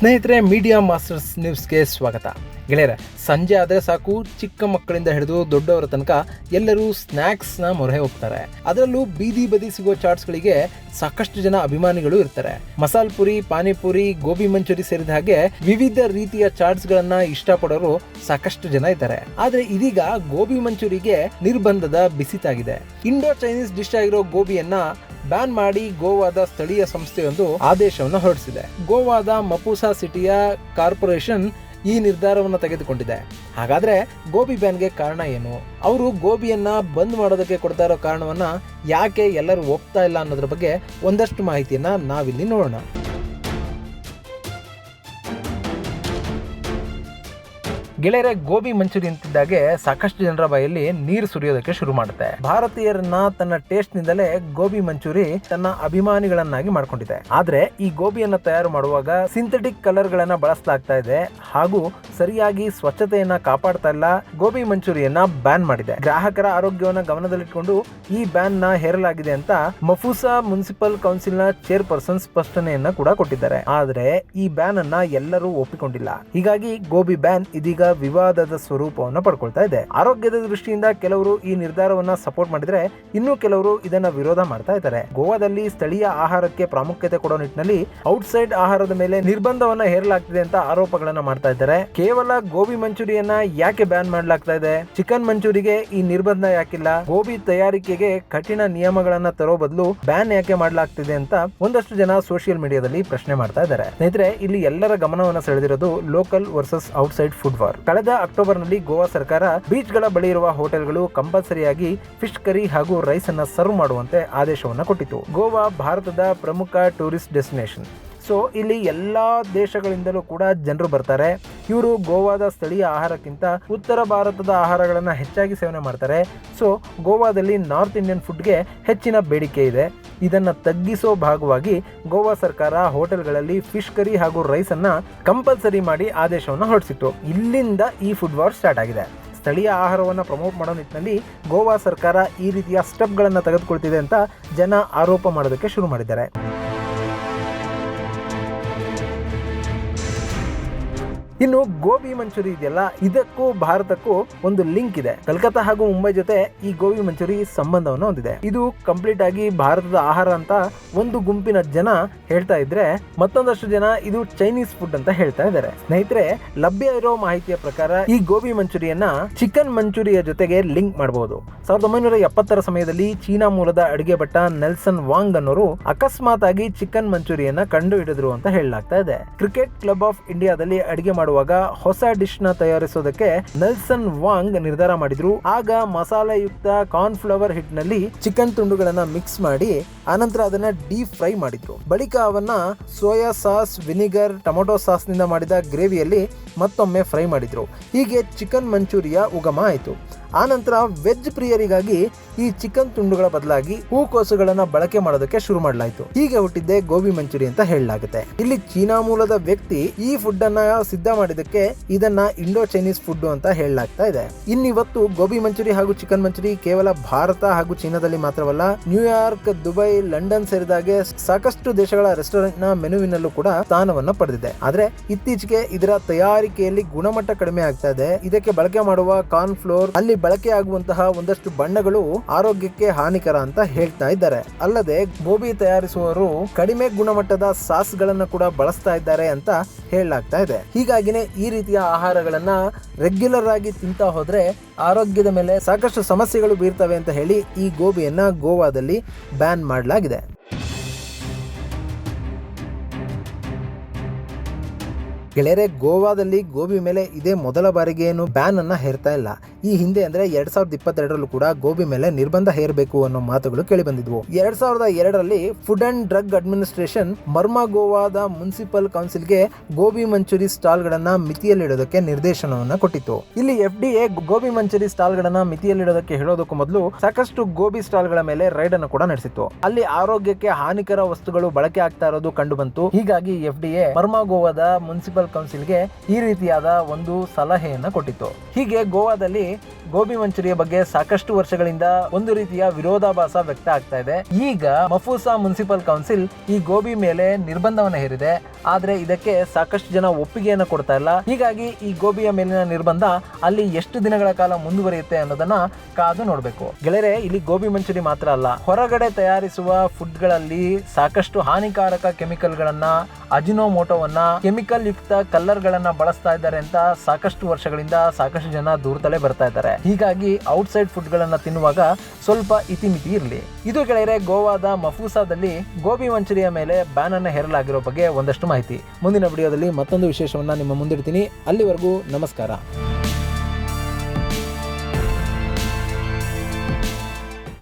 ಸ್ನೇಹಿತರೆ, media masters ನ್ಯೂಸ್ಗೆ ಸ್ವಾಗತ. ಗೆಳೆಯರೆ, ಸಂಜೆ ಆದರೆ ಸಾಕು ಚಿಕ್ಕ ಮಕ್ಕಳಿಂದ ಹಿಡಿದು ದೊಡ್ಡವರ ತನಕ ಎಲ್ಲರೂ ಸ್ನ್ಯಾಕ್ಸ್ನ ಮೊರೆ ಹೋಗ್ತಾರೆ. ಅದರಲ್ಲೂ ಬೀದಿ ಬದಿ ಸಿಗೋ ಚಾಟ್ಸ್ಗಳಿಗೆ ಸಾಕಷ್ಟು ಜನ ಅಭಿಮಾನಿಗಳು ಇರ್ತಾರೆ. ಮಸಾಲ್ ಪುರಿ, ಪಾನಿಪುರಿ, ಗೋಬಿ ಮಂಚೂರಿ ಸೇರಿದ ಹಾಗೆ ವಿವಿಧ ರೀತಿಯ ಚಾಟ್ಸ್ಗಳನ್ನ ಇಷ್ಟಪಡೋರು ಸಾಕಷ್ಟು ಜನ ಇದ್ದಾರೆ. ಆದ್ರೆ ಇದೀಗ ಗೋಬಿ ಮಂಚೂರಿಗೆ ನಿರ್ಬಂಧದ ಬಿಸಿತಾಗಿದೆ. ಇಂಡೋ ಚೈನೀಸ್ ಡಿಶ್ ಆಗಿರೋ ಗೋಬಿಯನ್ನ ಬ್ಯಾನ್ ಮಾಡಿ ಗೋವಾದ ಸ್ಥಳೀಯ ಸಂಸ್ಥೆಯೊಂದು ಆದೇಶವನ್ನು ಹೊರಡಿಸಿದೆ. ಗೋವಾದ ಮಪೂಸಾ ಸಿಟಿಯ ಕಾರ್ಪೊರೇಷನ್ ಈ ನಿರ್ಧಾರವನ್ನು ತೆಗೆದುಕೊಂಡಿದೆ. ಹಾಗಾದ್ರೆ ಗೋಬಿ ಬ್ಯಾನ್ಗೆ ಕಾರಣ ಏನು? ಅವರು ಗೋಬಿಯನ್ನ ಬಂದ್ ಮಾಡೋದಕ್ಕೆ ಕೊಡ್ತಾ ಇರೋ ಕಾರಣವನ್ನ ಯಾಕೆ ಎಲ್ಲರೂ ಒಪ್ತಾ ಇಲ್ಲ ಅನ್ನೋದ್ರ ಬಗ್ಗೆ ಒಂದಷ್ಟು ಮಾಹಿತಿಯನ್ನ ನಾವಿಲ್ಲಿ ನೋಡೋಣ. ಗೆಳೆಯರೆ, ಗೋಬಿ ಮಂಚೂರಿ ಅಂತಿದ್ದಾಗೆ ಸಾಕಷ್ಟು ಜನರ ಬಾಯಲ್ಲಿ ನೀರು ಸುರಿಯೋದಕ್ಕೆ ಶುರು ಮಾಡುತ್ತೆ. ಭಾರತೀಯರನ್ನ ತನ್ನ ಟೇಸ್ಟ್ ನಿಂದಲೇ ಗೋಬಿ ಮಂಚೂರಿ ತನ್ನ ಅಭಿಮಾನಿಗಳನ್ನಾಗಿ ಮಾಡ್ಕೊಂಡಿದೆ. ಆದ್ರೆ ಈ ಗೋಬಿಯನ್ನ ತಯಾರು ಮಾಡುವಾಗ ಸಿಂಥೆಟಿಕ್ ಕಲರ್ ಗಳನ್ನ ಬಳಸಲಾಗ್ತಾ ಇದೆ ಹಾಗೂ ಸರಿಯಾಗಿ ಸ್ವಚ್ಛತೆಯನ್ನ ಕಾಪಾಡ್ತಾ ಇಲ್ಲ. ಗೋಬಿ ಮಂಚೂರಿಯನ್ನ ಬ್ಯಾನ್ ಮಾಡಿದೆ. ಗ್ರಾಹಕರ ಆರೋಗ್ಯವನ್ನ ಗಮನದಲ್ಲಿಟ್ಟುಕೊಂಡು ಈ ಬ್ಯಾನ್ ನ ಹೇರಲಾಗಿದೆ ಅಂತ ಮಫೂಸಾ ಮುನ್ಸಿಪಲ್ ಕೌನ್ಸಿಲ್ ನ ಚೇರ್ಪರ್ಸನ್ ಸ್ಪಷ್ಟನೆಯನ್ನ ಕೂಡ ಕೊಟ್ಟಿದ್ದಾರೆ. ಆದ್ರೆ ಈ ಬ್ಯಾನ್ ಅನ್ನ ಎಲ್ಲರೂ ಒಪ್ಪಿಕೊಂಡಿಲ್ಲ. ಹೀಗಾಗಿ ಗೋಬಿ ಬ್ಯಾನ್ ಇದೀಗ ವಿವಾದದ ಸ್ವರೂಪವನ್ನು ಪಡ್ಕೊಳ್ತಾ ಇದೆ. ಆರೋಗ್ಯದ ದೃಷ್ಟಿಯಿಂದ ಕೆಲವರು ಈ ನಿರ್ಧಾರವನ್ನ ಸಪೋರ್ಟ್ ಮಾಡಿದ್ರೆ, ಇನ್ನು ಕೆಲವರು ಇದನ್ನ ವಿರೋಧ ಮಾಡ್ತಾ ಇದ್ದಾರೆ. ಗೋವಾದಲ್ಲಿ ಸ್ಥಳೀಯ ಆಹಾರಕ್ಕೆ ಪ್ರಾಮುಖ್ಯತೆ ಕೊಡೋ ನಿಟ್ಟಿನಲ್ಲಿ ಔಟ್ಸೈಡ್ ಆಹಾರದ ಮೇಲೆ ನಿರ್ಬಂಧವನ್ನ ಹೇರಲಾಗ್ತಿದೆ ಅಂತ ಆರೋಪಗಳನ್ನ ಮಾಡ್ತಾ ಇದ್ದಾರೆ. ಕೇವಲ ಗೋಬಿ ಮಂಚೂರಿಯನ್ನ ಯಾಕೆ ಬ್ಯಾನ್ ಮಾಡಲಾಗ್ತಾ ಇದೆ? ಚಿಕನ್ ಮಂಚೂರಿಗೆ ಈ ನಿರ್ಬಂಧ ಯಾಕಿಲ್ಲ? ಗೋಬಿ ತಯಾರಿಕೆಗೆ ಕಠಿಣ ನಿಯಮಗಳನ್ನ ತರೋ ಬದಲು ಬ್ಯಾನ್ ಯಾಕೆ ಮಾಡಲಾಗ್ತಿದೆ ಅಂತ ಒಂದಷ್ಟು ಜನ ಸೋಷಿಯಲ್ ಮೀಡಿಯಾದಲ್ಲಿ ಪ್ರಶ್ನೆ ಮಾಡ್ತಾ ಇದ್ದಾರೆ. ಸ್ನೇಹಿತರೆ, ಇಲ್ಲಿ ಎಲ್ಲರ ಗಮನವನ್ನ ಸೆಳೆದಿರೋದು local versus outside food war. ಕಳೆದ ಅಕ್ಟೋಬರ್ ನಲ್ಲಿ ಗೋವಾ ಸರ್ಕಾರ ಬೀಚ್ ಗಳ ಬಳಿ ಇರುವ ಹೋಟೆಲ್ಗಳು ಕಂಪಲ್ಸರಿಯಾಗಿ ಫಿಶ್ ಕರಿ ಹಾಗೂ ರೈಸ್ ಅನ್ನ ಸರ್ವ್ ಮಾಡುವಂತೆ ಆದೇಶವನ್ನ ಕೊಟ್ಟಿತು. ಗೋವಾ ಭಾರತದ ಪ್ರಮುಖ ಟೂರಿಸ್ಟ್ ಡೆಸ್ಟಿನೇಷನ್. ಸೊ ಇಲ್ಲಿ ಎಲ್ಲಾ ದೇಶಗಳಿಂದಲೂ ಕೂಡ ಜನರು ಬರ್ತಾರೆ. ಇವರು ಗೋವಾದ ಸ್ಥಳೀಯ ಆಹಾರಕ್ಕಿಂತ ಉತ್ತರ ಭಾರತದ ಆಹಾರಗಳನ್ನ ಹೆಚ್ಚಾಗಿ ಸೇವನೆ ಮಾಡ್ತಾರೆ. ಸೊ ಗೋವಾದಲ್ಲಿ ನಾರ್ತ್ ಇಂಡಿಯನ್ ಫುಡ್ಗೆ ಹೆಚ್ಚಿನ ಬೇಡಿಕೆ ಇದೆ. ಇದನ್ನ ತಗ್ಗಿಸೋ ಭಾಗವಾಗಿ ಗೋವಾ ಸರ್ಕಾರ ಹೋಟೆಲ್ಗಳಲ್ಲಿ ಫಿಶ್ ಕರಿ ಹಾಗೂ ರೈಸ್ ಅನ್ನ ಕಂಪಲ್ಸರಿ ಮಾಡಿ ಆದೇಶವನ್ನು ಹೊರಡಿಸಿತ್ತು. ಇಲ್ಲಿಂದ ಈ ಫುಡ್ ವಾರ್ ಸ್ಟಾರ್ಟ್ ಆಗಿದೆ. ಸ್ಥಳೀಯ ಆಹಾರವನ್ನು ಪ್ರಮೋಟ್ ಮಾಡೋ ನಿಟ್ಟಿನಲ್ಲಿ ಗೋವಾ ಸರ್ಕಾರ ಈ ರೀತಿಯ ಸ್ಟೆಪ್ಗಳನ್ನು ತೆಗೆದುಕೊಳ್ತಿದೆ ಅಂತ ಜನ ಆರೋಪ ಮಾಡೋದಕ್ಕೆ ಶುರು ಮಾಡಿದ್ದಾರೆ. ಇನ್ನು ಗೋಬಿ ಮಂಚೂರಿ ಇದೆಯಲ್ಲ, ಇದಕ್ಕೂ ಭಾರತಕ್ಕೂ ಒಂದು ಲಿಂಕ್ ಇದೆ. ಕಲ್ಕತ್ತಾ ಹಾಗೂ ಮುಂಬೈ ಜೊತೆ ಈ ಗೋಬಿ ಮಂಚೂರಿ ಸಂಬಂಧವನ್ನು ಹೊಂದಿದೆ. ಇದು ಕಂಪ್ಲೀಟ್ ಆಗಿ ಭಾರತದ ಆಹಾರ ಅಂತ ಒಂದು ಗುಂಪಿನ ಜನ ಹೇಳ್ತಾ ಇದ್ರೆ, ಮತ್ತೊಂದಷ್ಟು ಜನ ಇದು ಚೈನೀಸ್ ಫುಡ್ ಅಂತ ಹೇಳ್ತಾ ಇದ್ದಾರೆ. ಸ್ನೇಹಿತರೆ, ಲಭ್ಯ ಇರೋ ಮಾಹಿತಿಯ ಪ್ರಕಾರ ಈ ಗೋಬಿ ಮಂಚೂರಿಯನ್ನ ಚಿಕನ್ ಮಂಚೂರಿಯ ಜೊತೆಗೆ ಲಿಂಕ್ ಮಾಡಬಹುದು. 1970ರ ಸಮಯದಲ್ಲಿ ಚೀನಾ ಮೂಲದ ಅಡಿಗೆ ಭಟ್ಟ ನೆಲ್ಸನ್ ವಾಂಗ್ ಅನ್ನೋರು ಅಕಸ್ಮಾತ್ ಆಗಿ ಚಿಕನ್ ಮಂಚೂರಿಯನ್ನ ಕಂಡು ಹಿಡಿದ್ರು ಅಂತ ಹೇಳಲಾಗ್ತಾ ಇದೆ. ಕ್ರಿಕೆಟ್ ಕ್ಲಬ್ ಆಫ್ ಇಂಡಿಯಾದಲ್ಲಿ ಅಡಿಗೆ ಮಾಡುವಾಗ ಹೊಸ ಡಿಶ್ ನ ತಯಾರಿಸೋದಕ್ಕೆ ನೆಲ್ಸನ್ ವಾಂಗ್ ನಿರ್ಧಾರ ಮಾಡಿದ್ರು. ಆಗ ಮಸಾಲೆಯುಕ್ತ ಕಾರ್ನ್ ಫ್ಲವರ್ ಹಿಟ್ ನಲ್ಲಿ ಚಿಕನ್ ತುಂಡುಗಳನ್ನ ಮಿಕ್ಸ್ ಮಾಡಿ ಆನಂತರ ಅದನ್ನ ಡೀಪ್ ಫ್ರೈ ಮಾಡಿದ್ರು. ಬಳಿಕ ಅವನ್ನ soya sauce, vinegar, tomato sauce ನಿಂದ ಮಾಡಿದ ಗ್ರೇವಿಯಲ್ಲಿ ಮತ್ತೊಮ್ಮೆ ಫ್ರೈ ಮಾಡಿದ್ರು. ಹೀಗೆ ಚಿಕನ್ ಮಂಚೂರಿಯ ಉಗಮ ಆಯಿತು. ಆನಂತರ ವೆಜ್ ಪ್ರಿಯರಿಗಾಗಿ ಈ ಚಿಕನ್ ತುಂಡುಗಳ ಬದಲಾಗಿ ಹೂಕೋಸುಗಳನ್ನ ಬಳಕೆ ಮಾಡೋದಕ್ಕೆ ಶುರು ಮಾಡಲಾಯಿತು. ಹೀಗೆ ಹುಟ್ಟಿದ್ದೆ ಗೋಬಿ ಮಂಚೂರಿ ಅಂತ ಹೇಳಲಾಗುತ್ತೆ. ಇಲ್ಲಿ ಚೀನಾ ಮೂಲದ ವ್ಯಕ್ತಿ ಈ ಫುಡ್ ಅನ್ನ ಸಿದ್ಧ ಮಾಡಿದಕ್ಕೆ ಇದನ್ನ ಇಂಡೋ ಚೈನೀಸ್ ಫುಡ್ ಅಂತ ಹೇಳಲಾಗ್ತಾ ಇದೆ. ಇನ್ನಿವತ್ತು ಗೋಬಿ ಮಂಚೂರಿ ಹಾಗೂ ಚಿಕನ್ ಮಂಚೂರಿ ಕೇವಲ ಭಾರತ ಹಾಗೂ ಚೀನಾದಲ್ಲಿ ಮಾತ್ರವಲ್ಲ, ನ್ಯೂಯಾರ್ಕ್, ದುಬೈ, ಲಂಡನ್ ಸೇರಿದಾಗೆ ಸಾಕಷ್ಟು ದೇಶಗಳ ರೆಸ್ಟೋರೆಂಟ್ ನ ಮೆನುವಿನಲ್ಲೂ ಕೂಡ ಸ್ಥಾನವನ್ನ ಪಡೆದಿದೆ. ಆದ್ರೆ ಇತ್ತೀಚೆಗೆ ಇದರ ತಯಾರಿಕೆಯಲ್ಲಿ ಗುಣಮಟ್ಟ ಕಡಿಮೆ ಆಗ್ತಾ ಇದೆ. ಇದಕ್ಕೆ ಬಳಕೆ ಮಾಡುವ ಕಾರ್ನ್ ಫ್ಲೋರ್, ಅಲ್ಲಿ ಬಳಕೆ ಆಗುವಂತಹ ಒಂದಷ್ಟು ಬಣ್ಣಗಳು ಆರೋಗ್ಯಕ್ಕೆ ಹಾನಿಕರ ಅಂತ ಹೇಳ್ತಾ ಇದ್ದಾರೆ. ಅಲ್ಲದೆ ಗೋಬಿ ತಯಾರಿಸುವವರು ಕಡಿಮೆ ಗುಣಮಟ್ಟದ ಸಾಸ್ ಗಳನ್ನ ಕೂಡ ಬಳಸ್ತಾ ಇದ್ದಾರೆ ಅಂತ ಹೇಳಲಾಗ್ತಾ ಇದೆ. ಹೀಗಾಗಿನೇ ಈ ರೀತಿಯ ಆಹಾರಗಳನ್ನ ರೆಗ್ಯುಲರ್ ಆಗಿ ತಿಂತಾ ಹೋದ್ರೆ ಆರೋಗ್ಯದ ಮೇಲೆ ಸಾಕಷ್ಟು ಸಮಸ್ಯೆಗಳು ಬೀರ್ತವೆ ಅಂತ ಹೇಳಿ ಈ ಗೋಬಿಯನ್ನ ಗೋವಾದಲ್ಲಿ ಬ್ಯಾನ್ ಮಾಡಲಾಗಿದೆ. ಗೆಳೆಯರೆ, ಗೋವಾದಲ್ಲಿ ಗೋಬಿ ಮೇಲೆ ಇದೇ ಮೊದಲ ಬಾರಿಗೆ ಏನು ಬ್ಯಾನ್ ಅನ್ನ ಹೇರ್ತಾ ಇಲ್ಲ. ಈ ಹಿಂದೆ ಅಂದ್ರೆ 2022ರಲ್ಲೂ ಕೂಡ ಗೋಬಿ ಮೇಲೆ ನಿರ್ಬಂಧ ಹೇರಬೇಕು ಅನ್ನೋ ಮಾತುಗಳು ಕೇಳಿ ಬಂದಿದ್ವು. 2002ರಲ್ಲಿ ಫುಡ್ ಅಂಡ್ ಡ್ರಗ್ ಅಡ್ಮಿನಿಸ್ಟ್ರೇಷನ್ ಗೋವಾದ ಮುನ್ಸಿಪಲ್ ಕೌನ್ಸಿಲ್ಗೆ ಗೋಬಿ ಮಂಚೂರಿ ಸ್ಟಾಲ್ ಗಳನ್ನ ಮಿತಿಯಲ್ಲಿಡೋದಕ್ಕೆ ನಿರ್ದೇಶನವನ್ನ ಕೊಟ್ಟಿತ್ತು. ಇಲ್ಲಿ FDA ಗೋಬಿ ಮಂಚೂರಿ ಸ್ಟಾಲ್ ಗಳನ್ನ ಮಿತಿಯಲ್ಲಿಡೋದಕ್ಕೆ ಹೇಳೋದಕ್ಕೂ ಮೊದಲು ಸಾಕಷ್ಟು ಗೋಬಿ ಸ್ಟಾಲ್ ಗಳ ಮೇಲೆ ರೈಡ್ ಅನ್ನು ಕೂಡ ನಡೆಸಿತ್ತು. ಅಲ್ಲಿ ಆರೋಗ್ಯಕ್ಕೆ ಹಾನಿಕರ ವಸ್ತುಗಳು ಬಳಕೆ ಆಗ್ತಾ ಇರೋದು ಕಂಡು ಬಂತು. ಹೀಗಾಗಿ FDA ಗೋವಾದ ಮುನ್ಸಿಪಲ್ ಕೌನ್ಸಿಲ್ಗೆ ಈ ರೀತಿಯಾದ ಒಂದು ಸಲಹೆಯನ್ನ ಕೊಟ್ಟಿತ್ತು. ಹೀಗೆ ಗೋವಾದಲ್ಲಿ ಗೋಬಿ ಮಂಚೂರಿಯ ಬಗ್ಗೆ ಸಾಕಷ್ಟು ವರ್ಷಗಳಿಂದ ಒಂದು ರೀತಿಯ ವಿರೋಧಾಭಾಸ ವ್ಯಕ್ತ ಆಗ್ತಾ ಇದೆ. ಈಗ ಮಫೂಸಾ ಮುನ್ಸಿಪಲ್ ಕೌನ್ಸಿಲ್ ಈ ಗೋಬಿ ಮೇಲೆ ನಿರ್ಬಂಧವನ್ನು ಹೇರಿದೆ. ಆದ್ರೆ ಇದಕ್ಕೆ ಸಾಕಷ್ಟು ಜನ ಒಪ್ಪಿಗೆಯನ್ನು ಕೊಡ್ತಾ ಇಲ್ಲ. ಹೀಗಾಗಿ ಈ ಗೋಬಿಯ ಮೇಲಿನ ನಿರ್ಬಂಧ ಅಲ್ಲಿ ಎಷ್ಟು ದಿನಗಳ ಕಾಲ ಮುಂದುವರಿಯುತ್ತೆ ಅನ್ನೋದನ್ನ ಕಾದು ನೋಡ್ಬೇಕು. ಗೆಳೆಯರೆ, ಇಲ್ಲಿ ಗೋಬಿ ಮಂಚೂರಿ ಮಾತ್ರ ಅಲ್ಲ, ಹೊರಗಡೆ ತಯಾರಿಸುವ ಫುಡ್ ಗಳಲ್ಲಿ ಸಾಕಷ್ಟು ಹಾನಿಕಾರಕ ಕೆಮಿಕಲ್ ಗಳನ್ನ, ಅಜಿನೋಮೋಟೋವನ್ನ, ಕೆಮಿಕಲ್ ಯುಕ್ತ ಕಲರ್ ಗಳನ್ನ ಬಳಸ್ತಾ ಇದ್ದಾರೆ ಅಂತ ಸಾಕಷ್ಟು ವರ್ಷಗಳಿಂದ ಸಾಕಷ್ಟು ಜನ ದೂರದಲ್ಲೇ ಬರ್ತಾ ಇದ್ದಾರೆ. ಹೀಗಾಗಿ ಔಟ್ಸೈಡ್ ಫುಡ್ ಗಳನ್ನ ತಿನ್ನುವಾಗ ಸ್ವಲ್ಪ ಇತಿಮಿತಿ ಇರಲಿ. ಇದು ಗೆಳೆಯರೆ, ಗೋವಾದ ಮಫೂಸಾದಲ್ಲಿ ಗೋಬಿ ಮಂಚೂರಿಯ ಮೇಲೆ ಬ್ಯಾನ್ ಅನ್ನು ಹೇರಲಾಗಿರೋ ಬಗ್ಗೆ ಒಂದಷ್ಟು ಮಾಹಿತಿ. ಮುಂದಿನ ವಿಡಿಯೋದಲ್ಲಿ ಮತ್ತೊಂದು ವಿಶೇಷವನ್ನ ನಿಮ್ಮ ಮುಂದಿಡ್ತೀನಿ. ಅಲ್ಲಿವರೆಗೂ ನಮಸ್ಕಾರ.